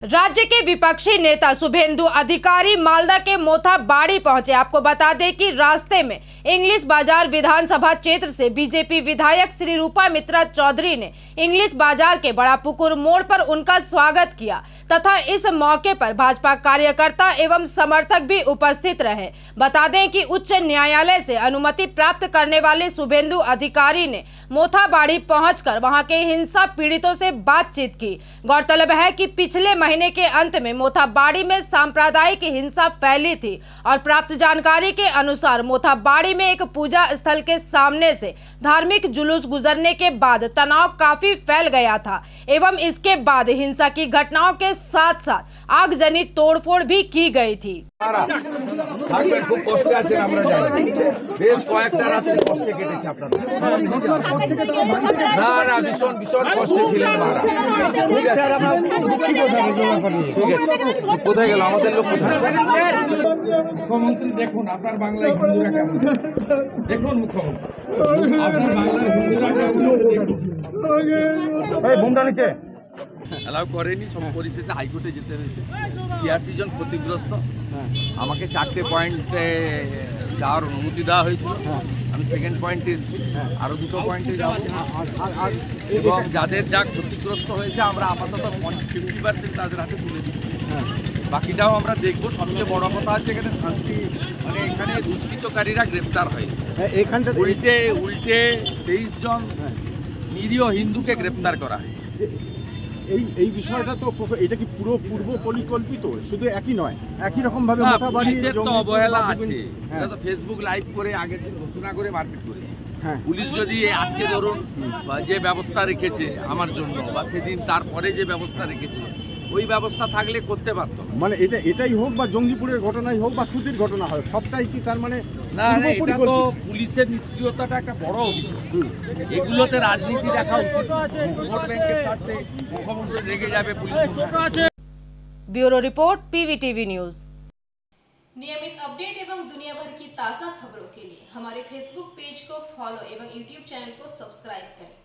राज्य के विपक्षी नेता शुभेंदु अधिकारी मालदा के मोथाबाड़ी पहुंचे। आपको बता दें कि रास्ते में इंग्लिश बाजार विधानसभा क्षेत्र से बीजेपी विधायक श्री रूपा मित्रा चौधरी ने इंग्लिश बाजार के बड़ा पुकुर मोड़ पर उनका स्वागत किया तथा इस मौके पर भाजपा कार्यकर्ता एवं समर्थक भी उपस्थित रहे। बता दें कि उच्च न्यायालय से अनुमति प्राप्त करने वाले शुभेंदु अधिकारी ने मोथाबाड़ी पहुंचकर वहां के हिंसा पीड़ितों से बातचीत की। गौरतलब है कि पिछले महीने के अंत में मोथाबाड़ी में सांप्रदायिक हिंसा फैली थी और प्राप्त जानकारी के अनुसार मोथाबाड़ी में एक पूजा स्थल के सामने से धार्मिक जुलूस गुजरने के बाद तनाव काफी फैल गया था एवं इसके बाद हिंसा की घटनाओं के साथ साथ आगजनी तोड़फोड़ भी की गई थी। খুব কষ্টে আছেন আমরা জানি, বেশ কয়েকটা রাতে কষ্টে কেটেছে আপনাদের। না না ভীষণ ভীষণ কষ্টে ছিলেন মারা। ঠিক আছে ঠিক আছে, কোথায় গেল আমাদের লোক? কোথায় মুখ্যমন্ত্রী দেখুন আপনার বাংলায় হিন্দুরা কেমন, দেখুন মুখ্যমন্ত্রী আপনার বাংলায় হিন্দুরা কেমন দেখুন। এই বোমটা নিচে অ্যালাউ করেনি, সব পরিস্থিতিতে হাইকোর্টে যেতে হয়েছে। ৮৬ জন ক্ষতিগ্রস্ত, আমাকে 4টে পয়েন্টে যাওয়ার অনুমতি দেওয়া হয়েছিল। আমি সেকেন্ড পয়েন্টে এসেছি, আরও 2টো পয়েন্টে যাওয়া এবং যাদের যা ক্ষতিগ্রস্ত হয়েছে আমরা আপাতত 50% তাদের হাতে তুলে দিচ্ছি, বাকিটাও আমরা দেখবো। সবচেয়ে বড় কথা হচ্ছে এখানে শান্তি, মানে এখানে দুষ্কৃতকারীরা গ্রেপ্তার হয়। এখানটা উল্টে 23 জন নিরীহ হিন্দুকে গ্রেপ্তার করা হয়েছে। এই বিষয়টা তো এটা কি পুরো পূর্ব পরিকল্পিত? শুধু একই নয়, একই রকম ভাবে পুলিশের তো অবহেলা আছে। এটা তো ফেসবুক লাইভ করে আগের দিন ঘোষণা করে মারপিট করেছে। পুলিশ যদি আজকে ধরুন যে ব্যবস্থা রেখেছে আমার জন্য, বা সেদিন তারপরে যে ব্যবস্থা রেখেছে ওই ব্যবস্থা থাকলে করতে পারতো। মানে এটাই হোক বা জঙ্গিপুরের ঘটনাই হোক বা সুতির ঘটনা হয়, সবটাই কি তার মানে না? এটা তো পুলিশের নিষ্ক্রিয়তাটা একটা বড় অভিযোগ। এগুলোতে রাজনীতি দেখা উচিত। ভোট ব্যাংকের স্বার্থে মুখ্যমন্ত্রী রেগে যাবে police. Bureau report PVTV news. नियमित अपडेट एवं दुनिया भर की ताज़ा खबरों के लिए हमारे फेसबुक पेज को फॉलो एवं यूट्यूब चैनल को सब्सक्राइब करें।